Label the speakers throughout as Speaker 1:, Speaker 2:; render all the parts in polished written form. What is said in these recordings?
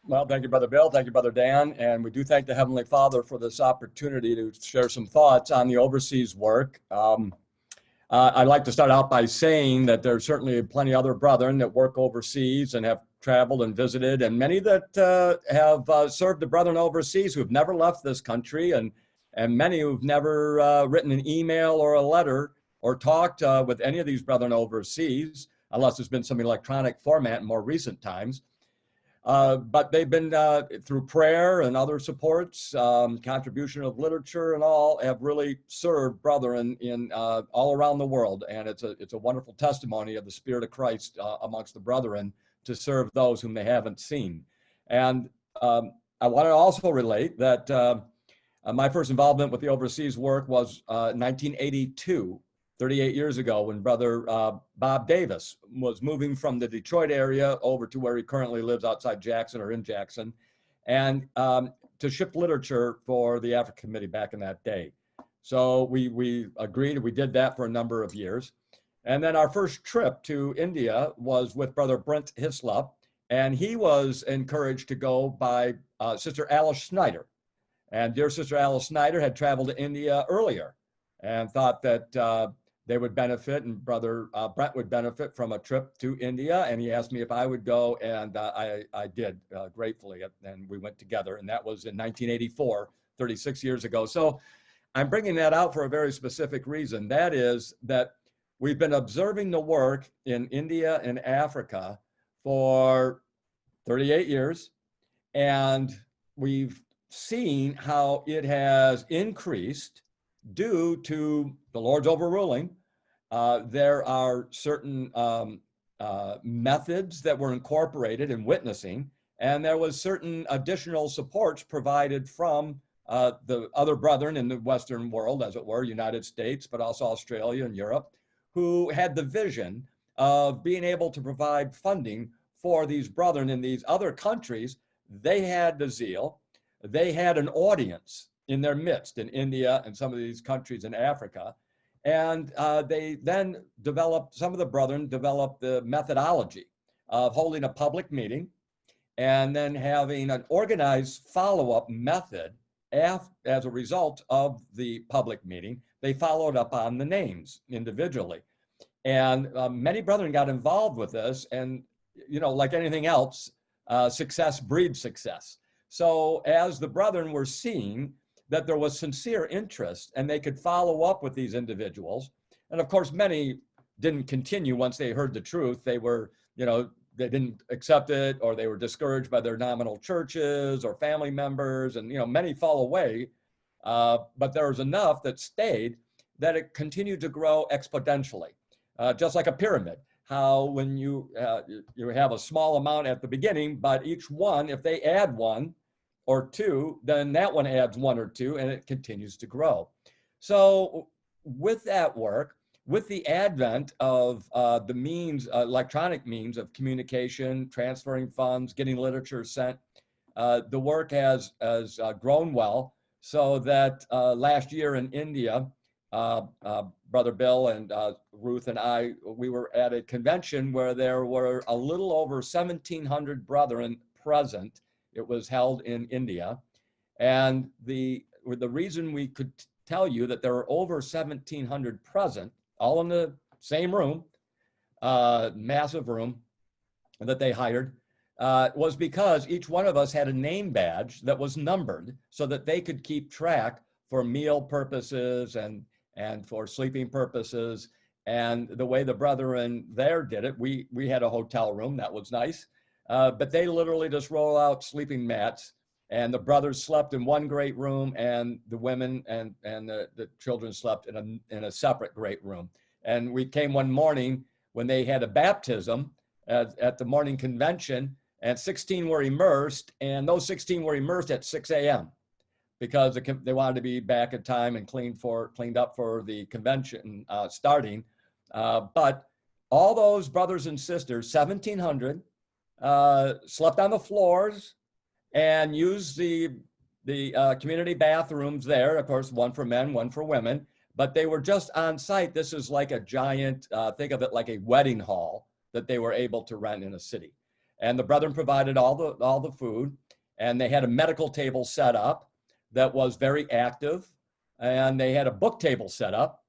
Speaker 1: Well, thank you, Brother Bill. Thank you, Brother Dan. And we do thank the Heavenly Father for this opportunity to share some thoughts on the overseas work. I'd like to start out by saying that there's certainly plenty of other brethren that work overseas and have traveled and visited, and many that have served the brethren overseas who have never left this country, and many who've never written an email or a letter or talked with any of these brethren overseas, unless there's been some electronic format in more recent times. But they've been through prayer and other supports, contribution of literature and all, have really served brethren in all around the world. And it's a wonderful testimony of the Spirit of Christ amongst the brethren to serve those whom they haven't seen. And I want to also relate that my first involvement with the overseas work was 1982. 38 years ago, when Brother Bob Davis was moving from the Detroit area over to where he currently lives outside Jackson or in Jackson, and to ship literature for the African Committee back in that day. So we agreed, we did that for a number of years. And then our first trip to India was with Brother Brent Hislop, and he was encouraged to go by Sister Alice Snyder. And dear Sister Alice Snyder had traveled to India earlier and thought that they would benefit, and Brother Brent would benefit from a trip to India. And he asked me if I would go, and I did gratefully. And we went together, and that was in 1984, 36 years ago. So I'm bringing that out for a very specific reason. That is that we've been observing the work in India and Africa for 38 years, and we've seen how it has increased due to the Lord's overruling. There are certain methods that were incorporated in witnessing, and there was certain additional supports provided from the other brethren in the Western world, as it were, United States, but also Australia and Europe, who had the vision of being able to provide funding for these brethren in these other countries. They had the zeal, they had an audience in their midst in India and some of these countries in Africa. And they then developed, some of the brethren developed the methodology of holding a public meeting and then having an organized follow-up method as a result of the public meeting. They followed up on the names individually. And many brethren got involved with this, and like anything else, success breeds success. So as the brethren were seeing that there was sincere interest and they could follow up with these individuals. And of course, many didn't continue once they heard the truth. They were, they didn't accept it, or they were discouraged by their nominal churches or family members, and many fall away. But there was enough that stayed that it continued to grow exponentially, just like a pyramid. How when you have a small amount at the beginning, but each one, if they add one or two, then that one adds one or two, and it continues to grow. So with that work, with the advent of the means, electronic means of communication, transferring funds, getting literature sent, the work has grown well, so that last year in India, Brother Bill and Ruth and I, we were at a convention where there were a little over 1,700 brethren present. It was held in India. And the reason we could tell you that there were over 1,700 present, all in the same room, massive room that they hired, was because each one of us had a name badge that was numbered so that they could keep track for meal purposes and for sleeping purposes. And the way the brethren there did it, we had a hotel room, that was nice. But they literally just roll out sleeping mats, and the brothers slept in one great room, and the women and the children slept in a separate great room. And we came one morning when they had a baptism at the morning convention, and 16 were immersed, and those 16 were immersed at 6 a.m. because they wanted to be back in time and cleaned up for the convention starting. But all those brothers and sisters, 1,700, slept on the floors and used the community bathrooms there. Of course, one for men, one for women, but they were just on site. This is like a giant, think of it like a wedding hall that they were able to rent in a city. And the brethren provided all the food, and they had a medical table set up that was very active, and they had a book table set up.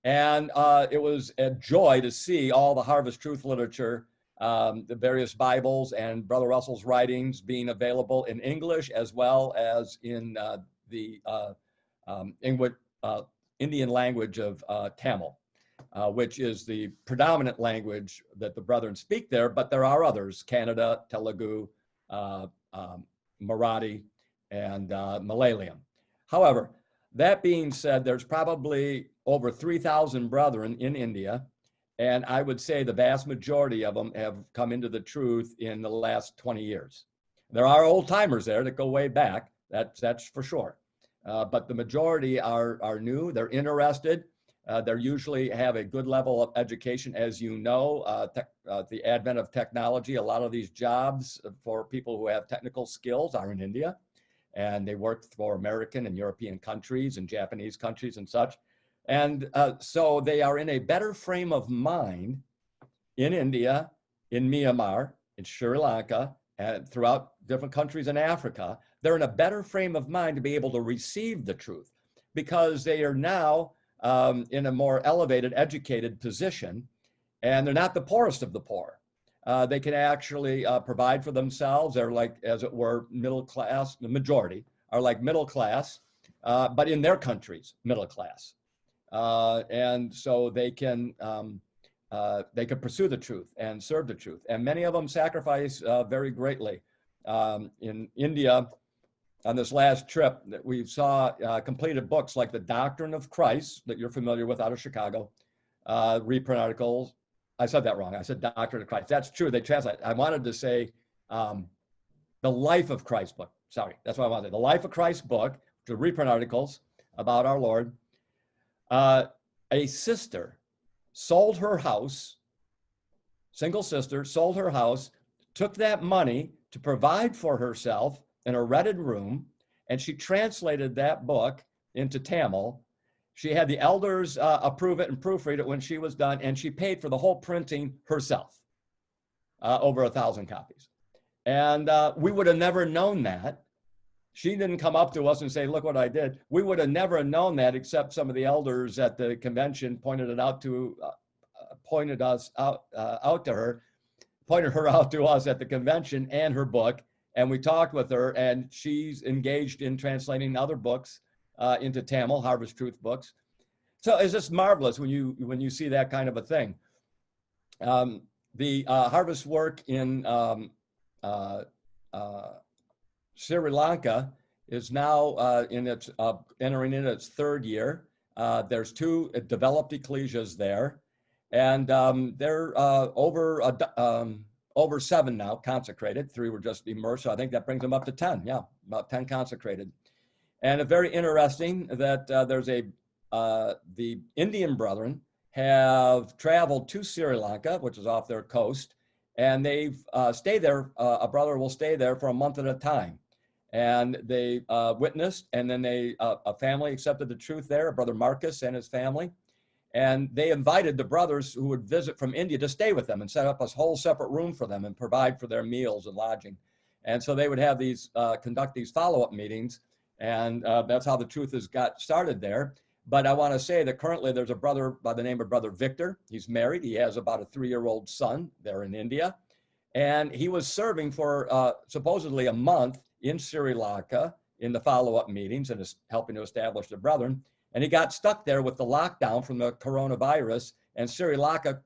Speaker 1: And it was a joy to see all the Harvest Truth literature, the various Bibles and Brother Russell's writings being available in English as well as in the Indian language of Tamil, which is the predominant language that the brethren speak there, but there are others: Kannada, Telugu, Marathi, and Malayalam. However, that being said, there's probably over 3,000 brethren in India, and I would say the vast majority of them have come into the truth in the last 20 years. There are old timers there that go way back, that's for sure. But the majority are new, they're interested, they usually have a good level of education. As you know, the advent of technology, a lot of these jobs for people who have technical skills are in India, and they work for American and European countries and Japanese countries and such. And so they are in a better frame of mind in India, in Myanmar, in Sri Lanka, and throughout different countries in Africa. They're in a better frame of mind to be able to receive the truth, because they are now in a more elevated, educated position, and they're not the poorest of the poor. They can actually provide for themselves. They're like, as it were, middle class. The majority are like middle class, but in their countries, middle class. And so they can pursue the truth and serve the truth. And many of them sacrifice very greatly. In India, on this last trip, that we saw completed books like The Doctrine of Christ, that you're familiar with out of Chicago, reprint articles. I said that wrong. I said Doctrine of Christ. That's true. They translate. I wanted to say The Life of Christ book. Sorry, that's what I wanted. The Life of Christ book, the reprint articles about our Lord. A sister sold her house, single sister, sold her house, took that money to provide for herself in a rented room, and she translated that book into Tamil. She had the elders approve it and proofread it when she was done, and she paid for the whole printing herself, over 1,000 copies. And we would have never known that. She didn't come up to us and say, look what I did. We would have never known that, except some of the elders at the convention pointed her out to us at the convention and her book. And we talked with her, and she's engaged in translating other books into Tamil, Harvest Truth books. So it's just marvelous when you see that kind of a thing. The harvest work in Sri Lanka is now entering in its third year. There's 2 developed ecclesias there, and they're over 7 now consecrated. 3 were just immersed, so I think that brings them up to 10. Yeah, about 10 consecrated. And it's very interesting that the Indian brethren have traveled to Sri Lanka, which is off their coast, and they've stayed there. A brother will stay there for a month at a time. And they witnessed, and then a family accepted the truth there, Brother Marcus and his family. And they invited the brothers who would visit from India to stay with them and set up a whole separate room for them and provide for their meals and lodging. And so they would have these, conduct these follow-up meetings. And that's how the truth has got started there. But I want to say that currently there's a brother by the name of Brother Victor. He's married. He has about a 3-year-old son there in India. And he was serving for supposedly a month in Sri Lanka in the follow-up meetings and is helping to establish the brethren. And he got stuck there with the lockdown from the coronavirus, and Sri Lanka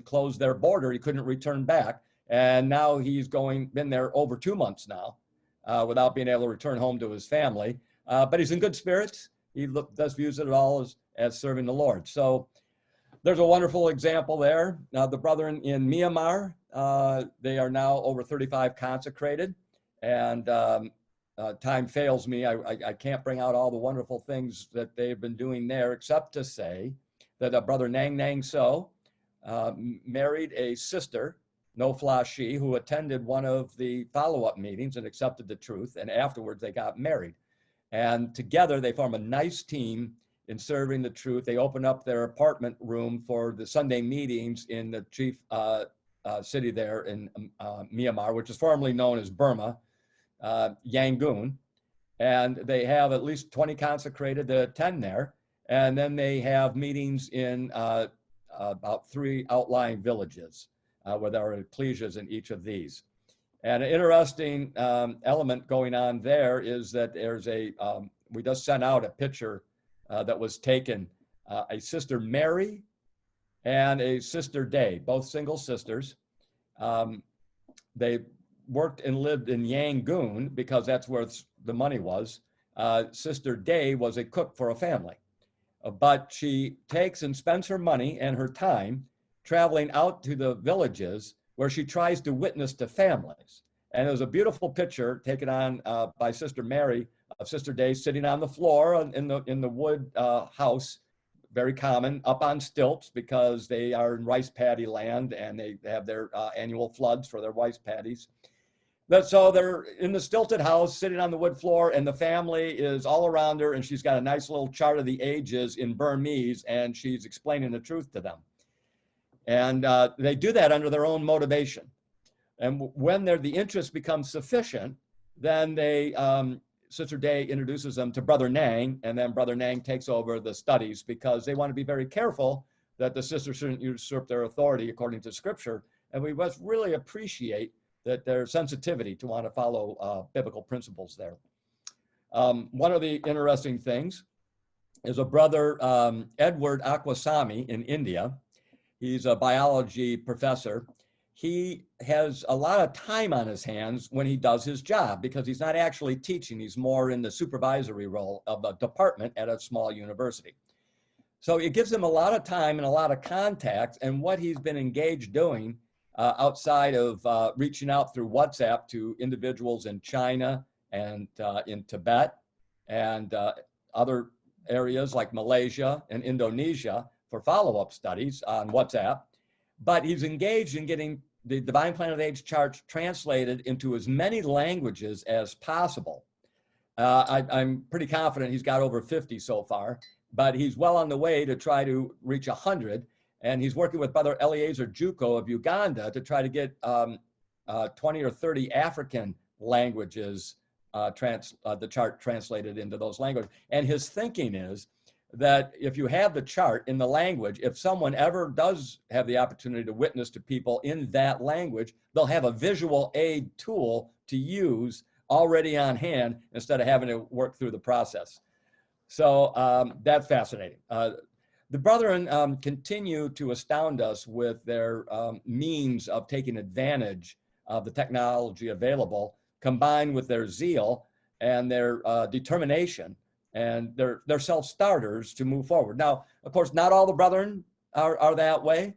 Speaker 1: closed their border. He couldn't return back. And now he's been there over 2 months now without being able to return home to his family. But he's in good spirits. He does views it all as serving the Lord. So there's a wonderful example there. Now the brethren in Myanmar, they are now over 35 consecrated. And time fails me. I can't bring out all the wonderful things that they've been doing there, except to say that Brother Nang Nang So married a sister, No Fla Shi, who attended one of the follow-up meetings and accepted the truth. And afterwards, they got married. And together, they form a nice team in serving the truth. They open up their apartment room for the Sunday meetings in the chief city there in Myanmar, which is formerly known as Burma, Yangon. And they have at least 20 consecrated to attend there. And then they have meetings in about 3 outlying villages where there are ecclesias in each of these. And an interesting element going on there is that there's we just sent out a picture that was taken, a Sister Mary and a Sister Day, both single sisters. They worked and lived in Yangon because that's where the money was. Sister Day was a cook for a family, but she takes and spends her money and her time traveling out to the villages where she tries to witness to families. And there's a beautiful picture taken on by Sister Mary of Sister Day sitting on the floor in the wood house, very common, up on stilts because they are in rice paddy land and they have their annual floods for their rice paddies. So they're in the stilted house sitting on the wood floor, and the family is all around her, and she's got a nice little chart of the ages in Burmese, and she's explaining the truth to them. And they do that under their own motivation. And when the interest becomes sufficient, then Sister Day introduces them to Brother Nang, and then Brother Nang takes over the studies because they want to be very careful that the sisters shouldn't usurp their authority according to Scripture. And we must really appreciate that their sensitivity to want to follow biblical principles there. One of the interesting things is a brother, Edward Akwasami in India. He's a biology professor. He has a lot of time on his hands when he does his job because he's not actually teaching. He's more in the supervisory role of a department at a small university. So it gives him a lot of time and a lot of contacts, and what he's been engaged doing outside of reaching out through WhatsApp to individuals in China and in Tibet and other areas like Malaysia and Indonesia for follow-up studies on WhatsApp. But he's engaged in getting the Divine Plan of the Age charts translated into as many languages as possible. I'm pretty confident he's got over 50 so far, but he's well on the way to try to reach 100. And he's working with Brother Eliezer Juko of Uganda to try to get 20 or 30 African languages, the chart translated into those languages. And his thinking is that if you have the chart in the language, if someone ever does have the opportunity to witness to people in that language, they'll have a visual aid tool to use already on hand instead of having to work through the process. So that's fascinating. The brethren continue to astound us with their means of taking advantage of the technology available, combined with their zeal and their determination and their self-starters to move forward. Now, of course, not all the brethren are that way.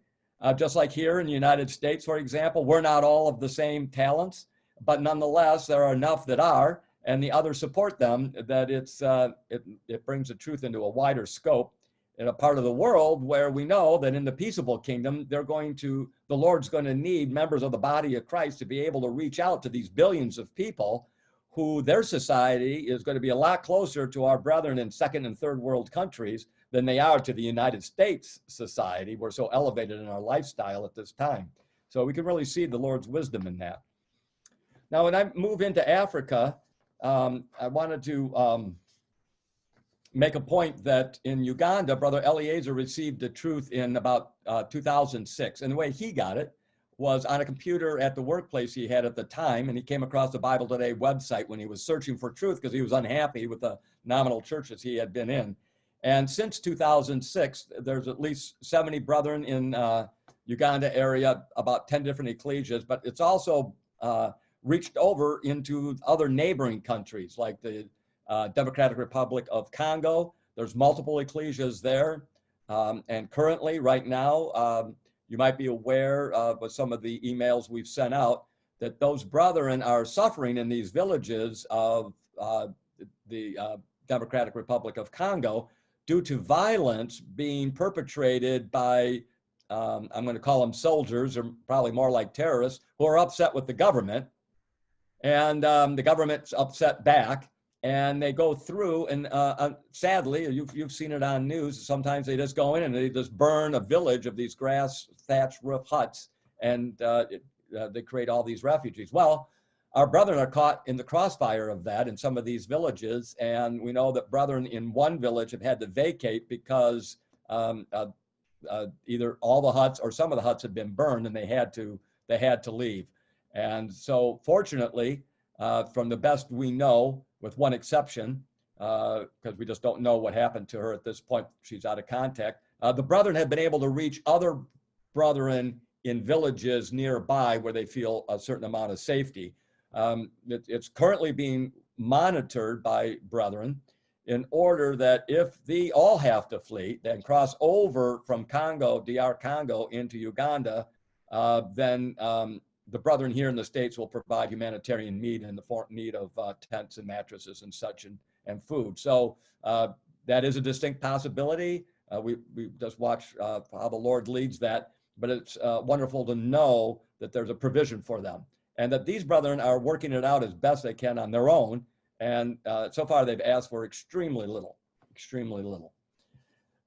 Speaker 1: Just like here in the United States, for example, we're not all of the same talents, but nonetheless, there are enough that are, and the others support them, that it brings the truth into a wider scope in a part of the world where we know that in the peaceable kingdom, the Lord's going to need members of the body of Christ to be able to reach out to these billions of people who their society is going to be a lot closer to our brethren in second and third world countries than they are to the United States society. We're so elevated in our lifestyle at this time. So we can really see the Lord's wisdom in that. Now, when I move into Africa, I wanted to make a point that in Uganda, Brother Eliezer received the truth in about 2006. And the way he got it was on a computer at the workplace he had at the time, and he came across the Bible Today website when he was searching for truth because he was unhappy with the nominal churches he had been in. And since 2006, there's at least 70 brethren in Uganda area, about 10 different ecclesias, but it's also reached over into other neighboring countries like the Democratic Republic of Congo. There's multiple ecclesias there. And currently, right now, you might be aware of some of the emails we've sent out that those brethren are suffering in these villages of the Democratic Republic of Congo due to violence being perpetrated by, I'm going to call them soldiers, or probably more like terrorists, who are upset with the government. And the government's upset back. And they go through and sadly, you've seen it on news, sometimes they just go in and they just burn a village of these grass thatched roof huts and they create all these refugees. Well, our brethren are caught in the crossfire of that in some of these villages, and we know that brethren in one village have had to vacate because either all the huts or some of the huts had been burned, and they had to leave. And so, fortunately, from the best we know, with one exception, because we just don't know what happened to her at this point, she's out of contact. The brethren have been able to reach other brethren in villages nearby where they feel a certain amount of safety. It's currently being monitored by brethren in order that if they all have to flee, then cross over from Congo, DR Congo, into Uganda, then the brethren here in the States will provide humanitarian need in the need of tents and mattresses and such, and food. So that is a distinct possibility. We just watch how the Lord leads that, but it's wonderful to know that there's a provision for them, and that these brethren are working it out as best they can on their own. And so far they've asked for extremely little.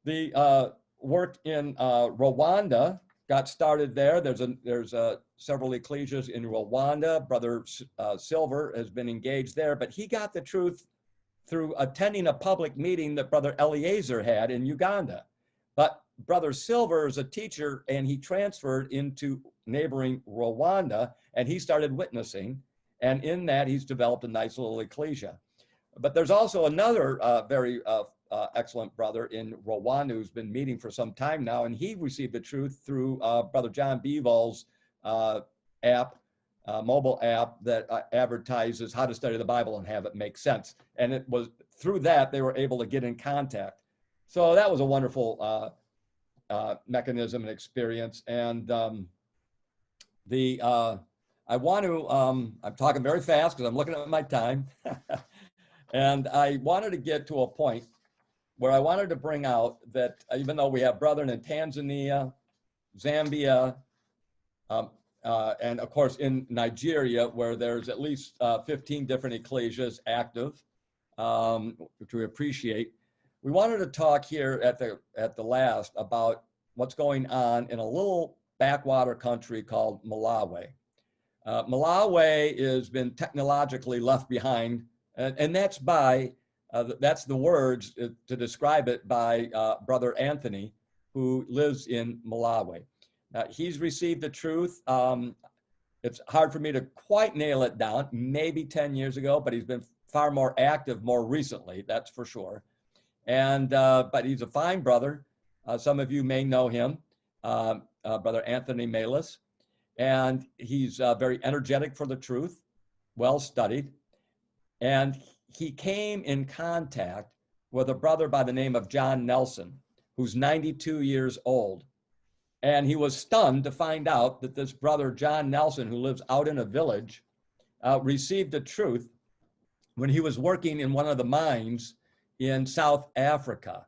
Speaker 1: The work in Rwanda got started there. There's several ecclesias in Rwanda. Brother Silver has been engaged there, but he got the truth through attending a public meeting that Brother Eliezer had in Uganda. But Brother Silver is a teacher, and he transferred into neighboring Rwanda, and he started witnessing. And in that, he's developed a nice little ecclesia. But there's also another very excellent brother in Rwanda who's been meeting for some time now, and he received the truth through Brother John Bevol's app, mobile app that advertises how to study the Bible and have it make sense. And it was through that they were able to get in contact. So that was a wonderful mechanism and experience. And I want to, I'm talking very fast because I'm looking at my time. And I wanted to get to a point where I wanted to bring out that even though we have brethren in Tanzania, Zambia, and of course in Nigeria, where there's at least 15 different ecclesias active, which we appreciate. We wanted to talk here at the last about what's going on in a little backwater country called Malawi. Malawi has been technologically left behind, and that's that's the words to describe it by Brother Anthony, who lives in Malawi. He's received the truth. It's hard for me to quite nail it down, maybe 10 years ago, but he's been far more active more recently, that's for sure. And but he's a fine brother. Some of you may know him, Brother Anthony Malis. And he's very energetic for the truth, well studied. And he came in contact with a brother by the name of John Nelson, who's 92 years old. And he was stunned to find out that this brother, John Nelson, who lives out in a village, received the truth when he was working in one of the mines in South Africa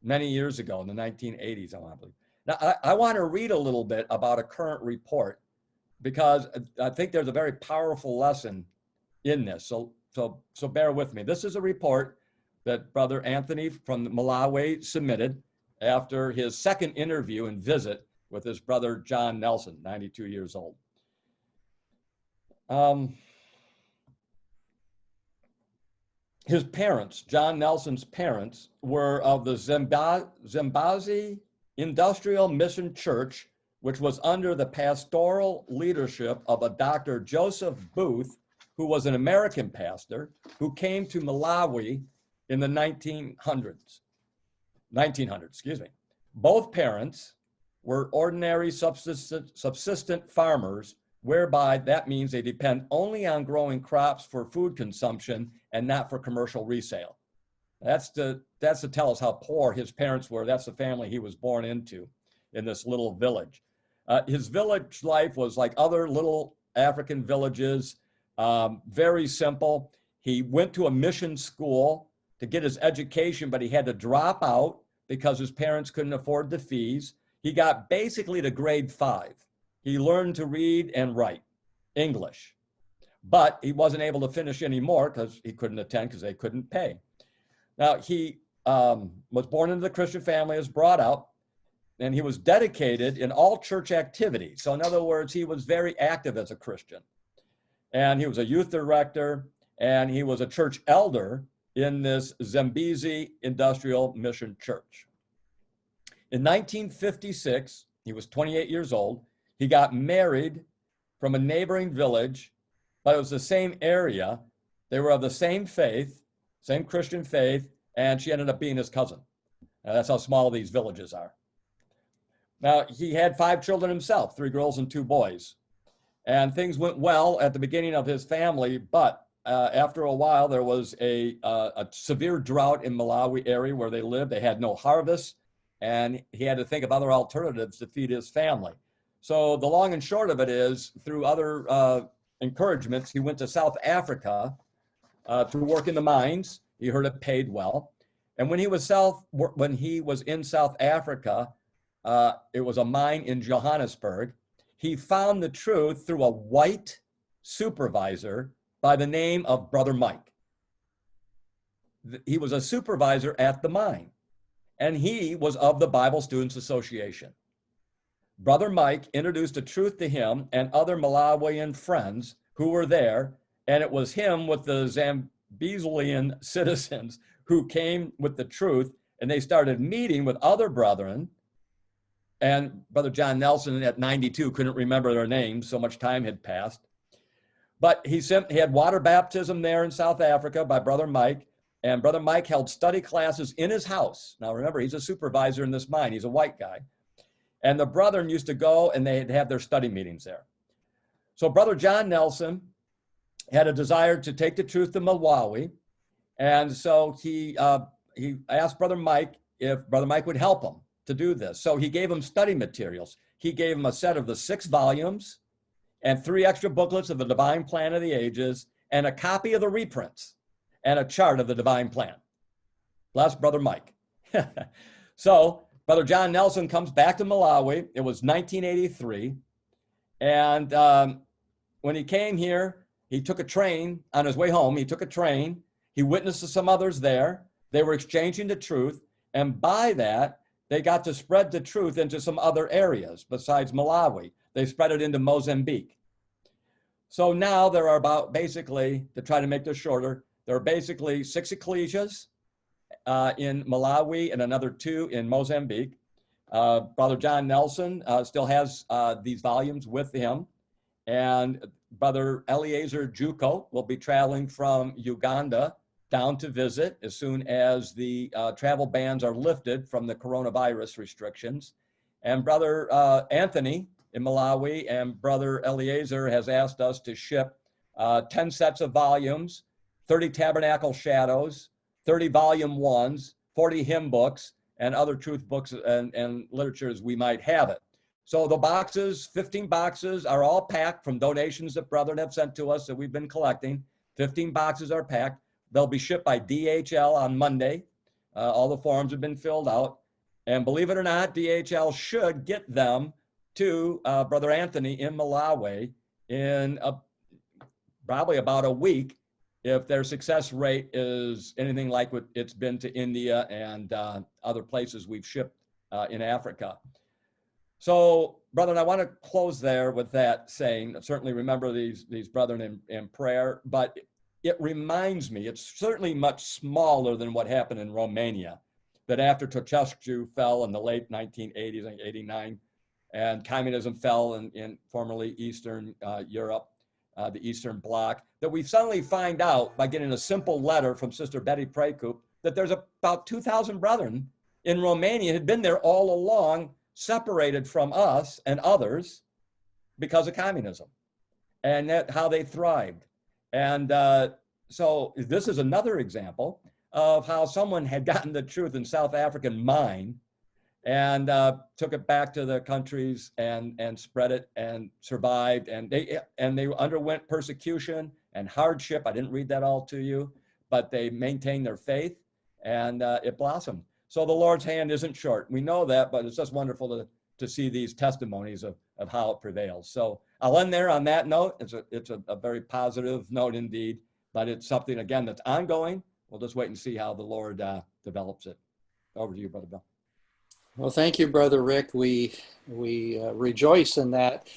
Speaker 1: many years ago in the 1980s, I want to believe. Now, I want to read a little bit about a current report, because I think there's a very powerful lesson in this. So bear with me. This is a report that Brother Anthony from Malawi submitted after his second interview and visit with his brother John Nelson, 92 years old. His parents, John Nelson's parents, were of the Zimbabwe Industrial Mission Church, which was under the pastoral leadership of a Dr. Joseph Booth, who was an American pastor who came to Malawi in the 1900s, excuse me. Both parents were ordinary subsistent farmers, whereby that means they depend only on growing crops for food consumption and not for commercial resale. That's to tell us how poor his parents were. That's the family he was born into in this little village. His village life was like other little African villages, very simple. He went to a mission school to get his education, but he had to drop out because his parents couldn't afford the fees. He got basically to grade 5. He learned to read and write English, but he wasn't able to finish anymore because he couldn't attend because they couldn't pay. Now, he was born into the Christian family, was brought up. and he was dedicated in all church activities. So in other words, he was very active as a Christian. And he was a youth director, and he was a church elder in this Zambezi Industrial Mission Church. In 1956, he was 28 years old. He got married from a neighboring village, but it was the same area. They were of the same faith, same Christian faith, and she ended up being his cousin. Now, that's how small these villages are. Now, he had 5 children himself, 3 girls and 2 boys. And things went well at the beginning of his family, but after a while, there was a severe drought in Malawi area where they lived. They had no harvest, and he had to think of other alternatives to feed his family. So the long and short of it is, through other encouragements, he went to South Africa to work in the mines. He heard it paid well. And when he was in South Africa, it was a mine in Johannesburg. He found the truth through a white supervisor by the name of Brother Mike. He was a supervisor at the mine, and he was of the Bible Students Association. Brother Mike introduced the truth to him and other Malawian friends who were there, and it was him with the Zambizian citizens who came with the truth, and they started meeting with other brethren. And Brother John Nelson at 92 couldn't remember their names, so much time had passed. But he had water baptism there in South Africa by Brother Mike, and Brother Mike held study classes in his house. Now remember, he's a supervisor in this mine. He's a white guy. And the brethren used to go, and they'd have their study meetings there. So Brother John Nelson had a desire to take the truth to Malawi, and so he asked Brother Mike if Brother Mike would help him to do this. So he gave him study materials. He gave him a set of the 6 volumes and 3 extra booklets of the Divine Plan of the Ages and a copy of the reprints and a chart of the Divine Plan. Bless Brother Mike. So Brother John Nelson comes back to Malawi. It was 1983. And when he came here, he took a train on his way home. He took a train. He witnessed to some others there. They were exchanging the truth. And by that, they got to spread the truth into some other areas besides Malawi. They spread it into Mozambique. So now there are about, basically, to try to make this shorter, there are basically 6 ecclesias in Malawi and another 2 in Mozambique. Brother John Nelson still has these volumes with him. And Brother Eliezer Juko will be traveling from Uganda down to visit as soon as the travel bans are lifted from the coronavirus restrictions. And Brother Anthony in Malawi and Brother Eliezer has asked us to ship 10 sets of volumes, 30 Tabernacle Shadows, 30 volume 1s, 40 hymn books, and other truth books and literatures we might have it. So the boxes, 15 boxes, are all packed from donations that brethren have sent to us that we've been collecting. 15 boxes are packed. They'll be shipped by DHL on Monday. All the forms have been filled out. And believe it or not, DHL should get them to Brother Anthony in Malawi in probably about a week if their success rate is anything like what it's been to India and other places we've shipped in Africa. So, brethren, I want to close there with that saying, certainly remember these brethren in prayer, but it reminds me, it's certainly much smaller than what happened in Romania, that after Ceausescu fell in the late 1980s, I think 89, and communism fell in formerly Eastern Europe, the Eastern Bloc, that we suddenly find out by getting a simple letter from Sister Betty Precup that there's about 2,000 brethren in Romania had been there all along, separated from us and others because of communism, and that how they thrived. And so this is another example of how someone had gotten the truth in South African mine and took it back to their countries and spread it and survived. And they underwent persecution and hardship. I didn't read that all to you, but they maintained their faith and it blossomed. So the Lord's hand isn't short. We know that, but it's just wonderful to see these testimonies of how it prevails. So I'll end there on that note. It's a very positive note indeed, but it's something, again, that's ongoing. We'll just wait and see how the Lord develops it. Over to you, Brother Bill.
Speaker 2: Well, thank you, Brother Rick. We rejoice in that.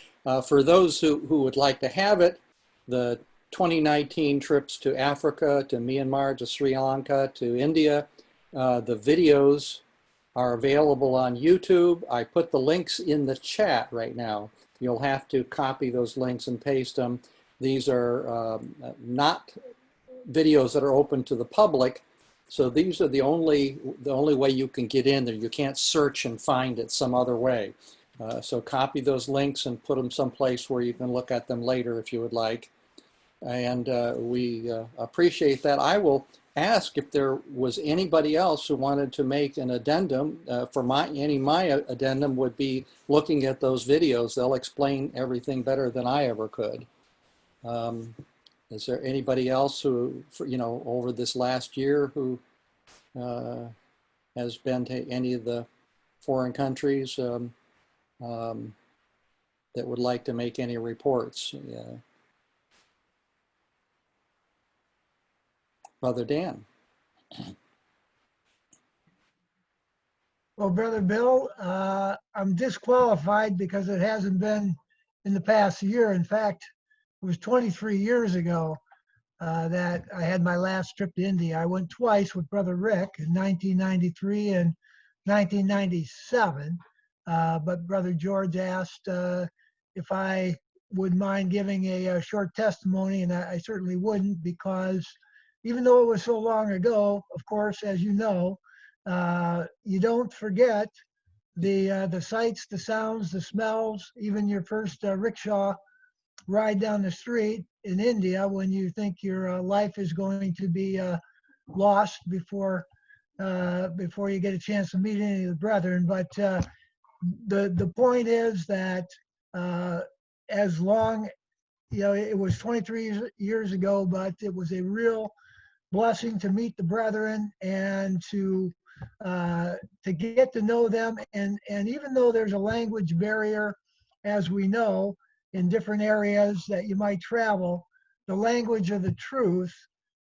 Speaker 2: For those who would like to have it, the 2019 trips to Africa, to Myanmar, to Sri Lanka, to India, the videos are available on YouTube. I put the links in the chat right now. You'll have to copy those links and paste them. These are not videos that are open to the public. So these are the only way you can get in there. You can't search and find it some other way. So copy those links and put them someplace where you can look at them later if you would like. And we appreciate that. I will ask if there was anybody else who wanted to make an addendum. My addendum would be looking at those videos. They'll explain everything better than I ever could. Is there anybody else who, over this last year who has been to any of the foreign countries that would like to make any reports? Brother Dan.
Speaker 3: Well, Brother Bill, I'm disqualified because it hasn't been in the past year. In fact, it was 23 years ago that I had my last trip to India. I went twice with Brother Rick in 1993 and 1997. But Brother George asked if I would mind giving a short testimony, and I certainly wouldn't, because even though it was so long ago, of course, as you know, you don't forget the sights, the sounds, the smells, even your first rickshaw ride down the street in India when you think your life is going to be lost before you get a chance to meet any of the brethren. But the point is that as long, it was 23 years ago, but it was a real blessing to meet the brethren and to get to know them. And even though there's a language barrier, as we know, in different areas that you might travel, the language of the truth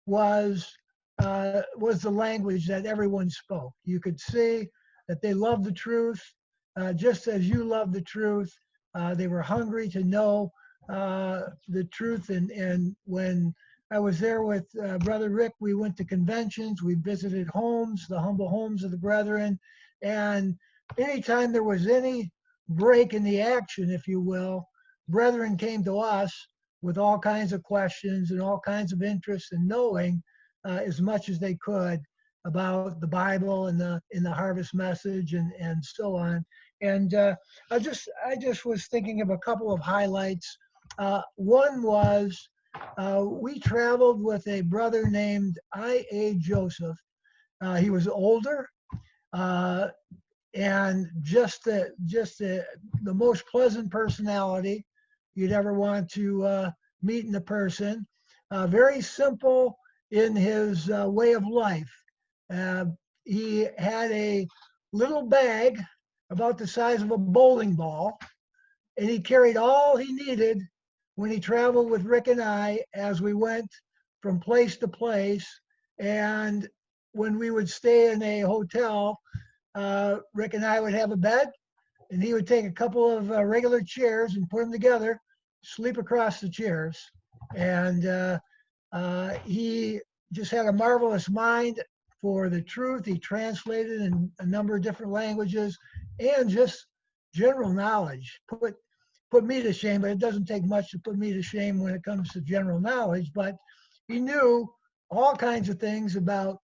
Speaker 3: was the language that everyone spoke. You could see that they loved the truth, just as you love the truth. They were hungry to know the truth. And when I was there with Brother Rick, we went to conventions, we visited homes, the humble homes of the brethren. And anytime there was any break in the action, if you will, brethren came to us with all kinds of questions and all kinds of interest in knowing as much as they could about the Bible and the harvest message and so on. And I just was thinking of a couple of highlights. One was we traveled with a brother named I.A. Joseph. He was older and just the most pleasant personality you'd ever want to meet in a person. Very simple in his way of life. He had a little bag about the size of a bowling ball, and he carried all he needed when he traveled with Rick and I as we went from place to place. And when we would stay in a hotel, Rick and I would have a bed, and he would take a couple of regular chairs and put them together, sleep across the chairs. And he just had a marvelous mind for the truth. He translated in a number of different languages, and just general knowledge. Put me to shame, but it doesn't take much to put me to shame when it comes to general knowledge. But he knew all kinds of things about,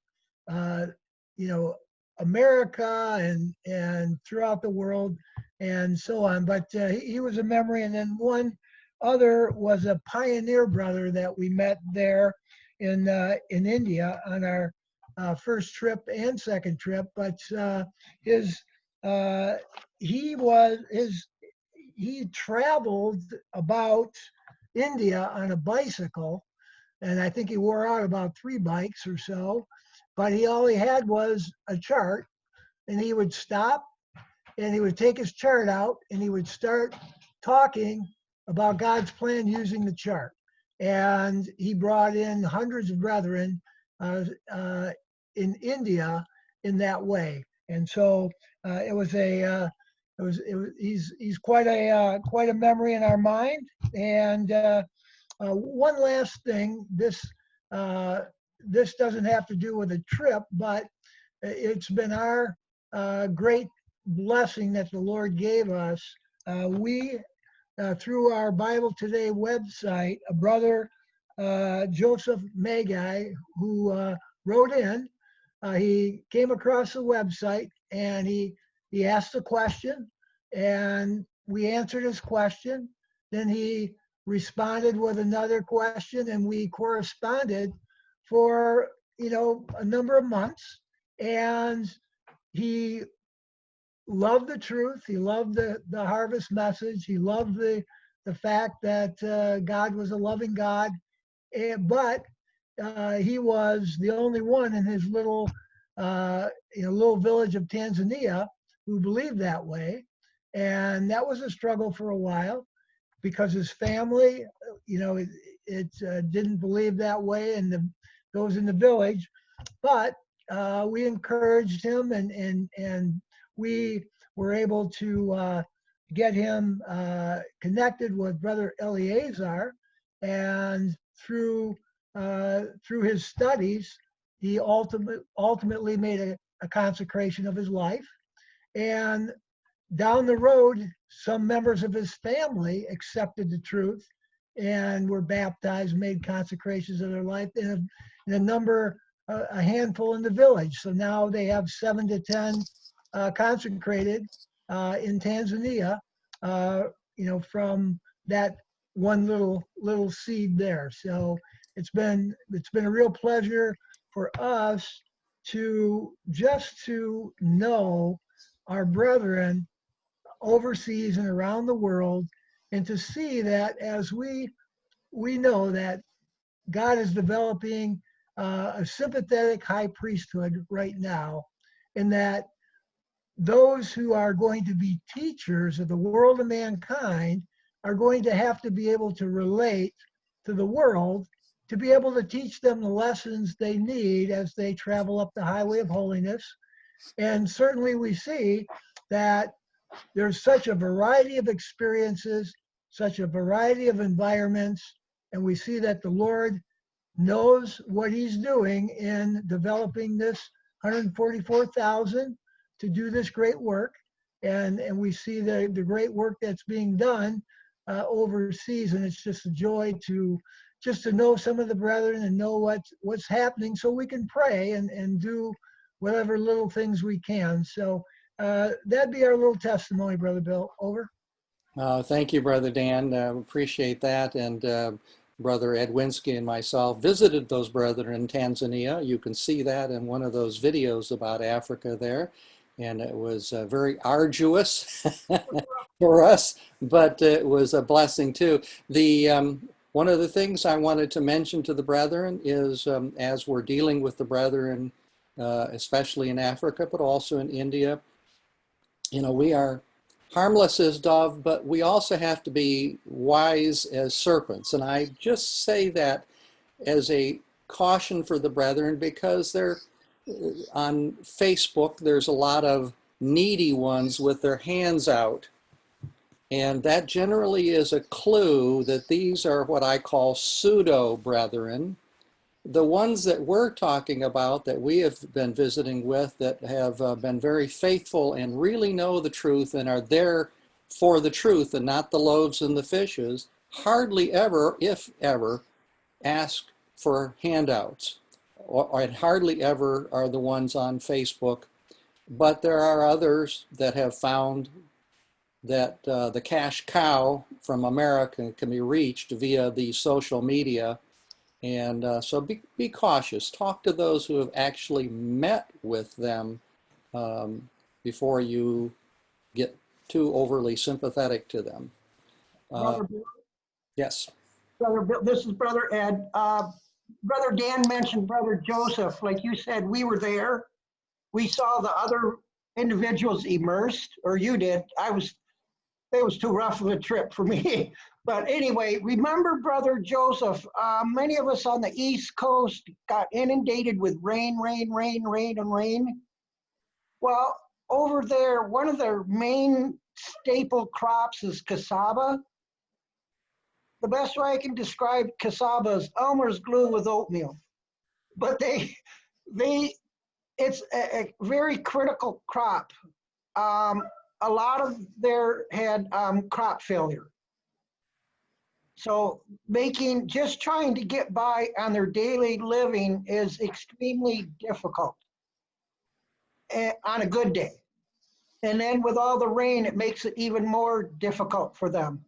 Speaker 3: America and throughout the world and so on. But he was a memory. And then one other was a pioneer brother that we met there in India on our first trip and second trip. But he traveled about India on a bicycle, and I think he wore out about 3 bikes or so. But all he had was a chart, and he would stop, and he would take his chart out, and he would start talking about God's plan using the chart. And he brought in hundreds of brethren in India in that way. And so he's quite a memory in our mind. And one last thing, this doesn't have to do with a trip, but it's been our great blessing that the Lord gave us. We through our Bible Today website, a brother, Joseph Magai, who wrote in, he came across the website and he asked a question and we answered his question. Then he responded with another question and we corresponded for, a number of months. And he loved the truth. He loved the harvest message. He loved the fact that God was a loving God. But he was the only one in his little village of Tanzania who believed that way. And that was a struggle for a while because his family, didn't believe that way, and those in the village. But we encouraged him, and we were able to get him connected with Brother Eleazar, and through his studies, he ultimately made a consecration of his life. And down the road, some members of his family accepted the truth and were baptized, made consecrations of their life in a handful in the village. So now they have 7 to 10 consecrated in Tanzania, from that one little seed there. So it's been a real pleasure for us to know our brethren overseas and around the world, and to see that as we know that God is developing a sympathetic high priesthood right now, and that those who are going to be teachers of the world of mankind are going to have to be able to relate to the world, to be able to teach them the lessons they need as they travel up the highway of holiness. And certainly we see that there's such a variety of experiences, such a variety of environments, and we see that the Lord knows what he's doing in developing this 144,000 to do this great work. And we see the great work that's being done overseas, and it's just a joy to know some of the brethren and know what's happening, so we can pray and do whatever little things we can. So that'd be our little testimony, Brother Bill. Over.
Speaker 2: Thank you, Brother Dan. Appreciate that. And Brother Edwinski and myself visited those brethren in Tanzania. You can see that in one of those videos about Africa there. And it was very arduous for us, but it was a blessing too. One of the things I wanted to mention to the brethren is as we're dealing with the brethren, especially in Africa, but also in India, we are harmless as dove, but we also have to be wise as serpents. And I just say that as a caution for the brethren, because on Facebook, there's a lot of needy ones with their hands out. And that generally is a clue that these are what I call pseudo brethren. The ones that we're talking about, that we have been visiting with, that have been very faithful and really know the truth and are there for the truth and not the loaves and the fishes, hardly ever, if ever, ask for handouts, and hardly ever are the ones on Facebook. But there are others that have found that the cash cow from America can be reached via the social media. And so be cautious. Talk to those who have actually met with them before you get too overly sympathetic to them.
Speaker 4: Brother Bill,
Speaker 2: Yes.
Speaker 4: Brother Bill, this is Brother Ed. Brother Dan mentioned Brother Joseph. Like you said, we were there. We saw the other individuals immersed, or you did. It was too rough of a trip for me. But anyway, remember Brother Joseph, many of us on the East Coast got inundated with rain. Well, over there, one of their main staple crops is cassava. The best way I can describe cassava is Elmer's glue with oatmeal. But it's a very critical crop. A lot of their had crop failure. So just trying to get by on their daily living is extremely difficult on a good day. And then with all the rain, it makes it even more difficult for them.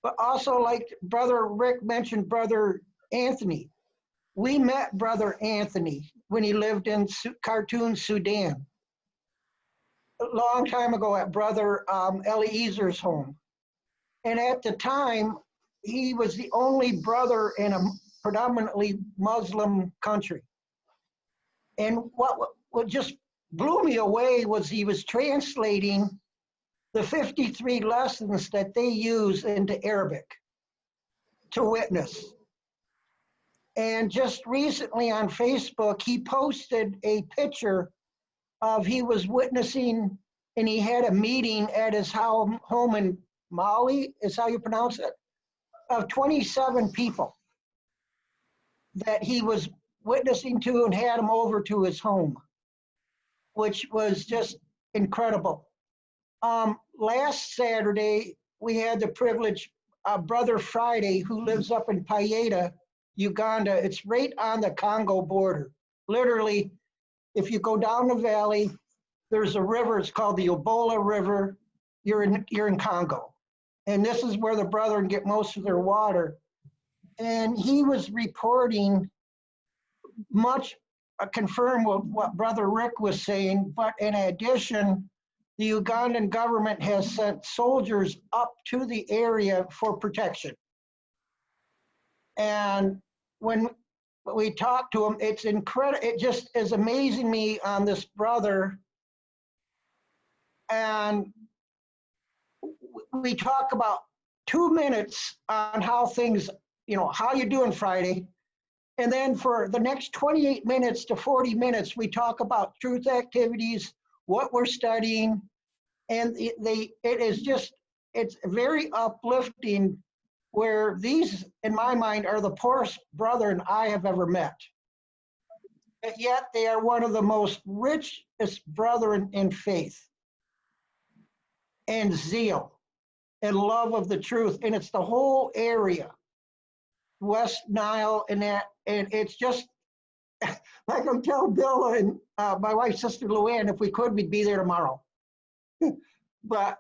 Speaker 4: But also, like Brother Rick mentioned, Brother Anthony. We met Brother Anthony when he lived in Khartoum, Sudan, a long time ago at Brother Eliezer's home. And at the time, he was the only brother in a predominantly Muslim country. And what just blew me away was he was translating the 53 lessons that they use into Arabic to witness. And just recently on Facebook, he posted a picture of he was witnessing, and he had a meeting at his home in Malawi, is how you pronounce it, of 27 people that he was witnessing to and had them over to his home, which was just incredible. Last Saturday, we had the privilege of Brother Friday, who lives up in Paeta, Uganda. It's right on the Congo border. Literally, if you go down the valley, there's a river, it's called the Ebola River. You're in Congo. And this is where the brethren get most of their water. And he was reporting much confirm what Brother Rick was saying, but in addition, the Ugandan government has sent soldiers up to the area for protection. And when we talk to him, it's incredible. It just is amazing me on this brother. And we talk about 2 minutes on how things, how you doing Friday. And then for the next 28 minutes to 40 minutes, we talk about truth activities, what we're studying. And it's very uplifting, where these, in my mind, are the poorest brethren I have ever met. But yet they are one of the most richest brethren in faith and zeal and love of the truth. And it's the whole area, West Nile and that, and it's just, like I'm telling Bill and my wife's sister Luann, if we could, we'd be there tomorrow. But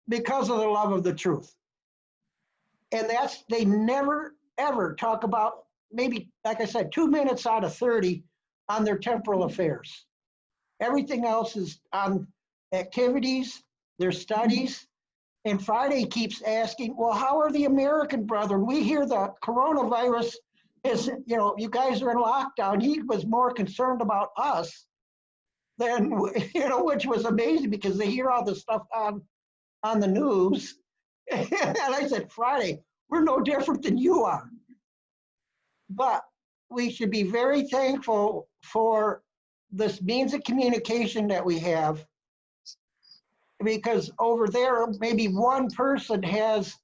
Speaker 4: because of the love of the truth. And they never, ever talk about, maybe, like I said, 2 minutes out of 30 on their temporal affairs. Everything else is on activities, their studies. And Friday keeps asking, well, how are the American brethren? We hear the coronavirus is, you guys are in lockdown. He was more concerned about us than, which was amazing, because they hear all this stuff on the news. And I said, Friday, we're no different than you are. But we should be very thankful for this means of communication that we have, because over there, maybe one person has,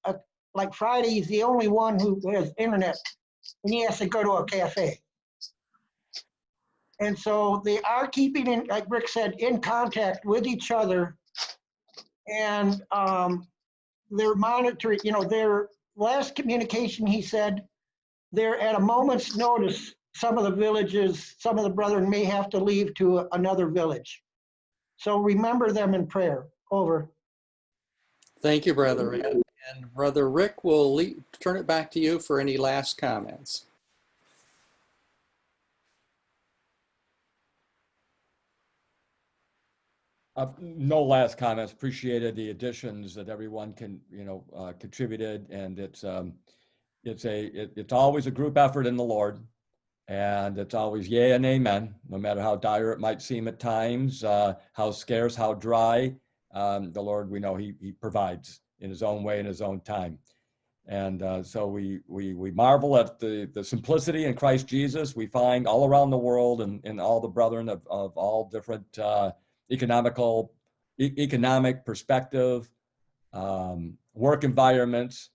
Speaker 4: like Friday's the only one who has internet, and he has to go to a cafe. And so they are keeping in, like Rick said, in contact with each other. And they're monitoring, their last communication, he said, they're at a moment's notice. Some of the villages, some of the brethren may have to leave to another village. So remember them in prayer. Over.
Speaker 2: Thank you, Brother Ed. And Brother Rick, will turn it back to you for any last comments.
Speaker 1: No last comments. Appreciated the additions that everyone contributed, and it's always a group effort in the Lord, and it's always yea and amen, no matter how dire it might seem at times, how scarce, how dry. The Lord, we know He provides in His own way, in His own time, and so we marvel at the simplicity in Christ Jesus we find all around the world, and all the brethren of all different economic perspective, work environments,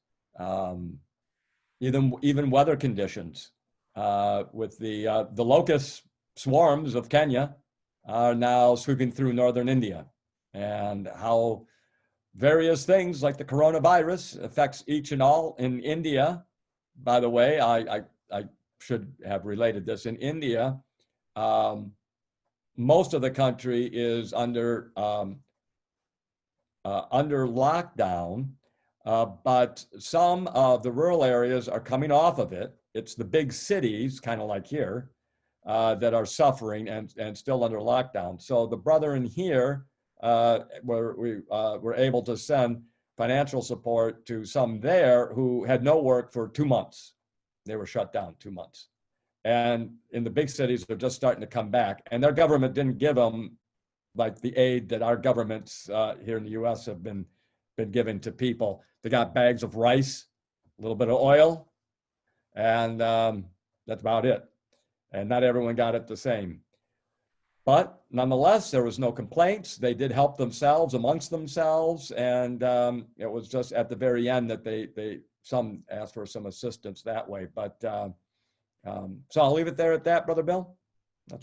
Speaker 1: even weather conditions. With the locust swarms of Kenya are now sweeping through northern India, and how various things like the coronavirus affects each and all in India. By the way, I should have related this. In India, most of the country is under lockdown, but some of the rural areas are coming off of it. It's the big cities, kind of like here, that are suffering and still under lockdown. So the brethren here, we were able to send financial support to some there who had no work for 2 months. They were shut down 2 months. And in the big cities, they're just starting to come back. And their government didn't give them like the aid that our governments here in the US have been given to people. They got bags of rice, a little bit of oil, and that's about it. And not everyone got it the same. But nonetheless, there was no complaints. They did help themselves amongst themselves. And it was just at the very end that some asked for some assistance that way. But so I'll leave it there at that, Brother Bill.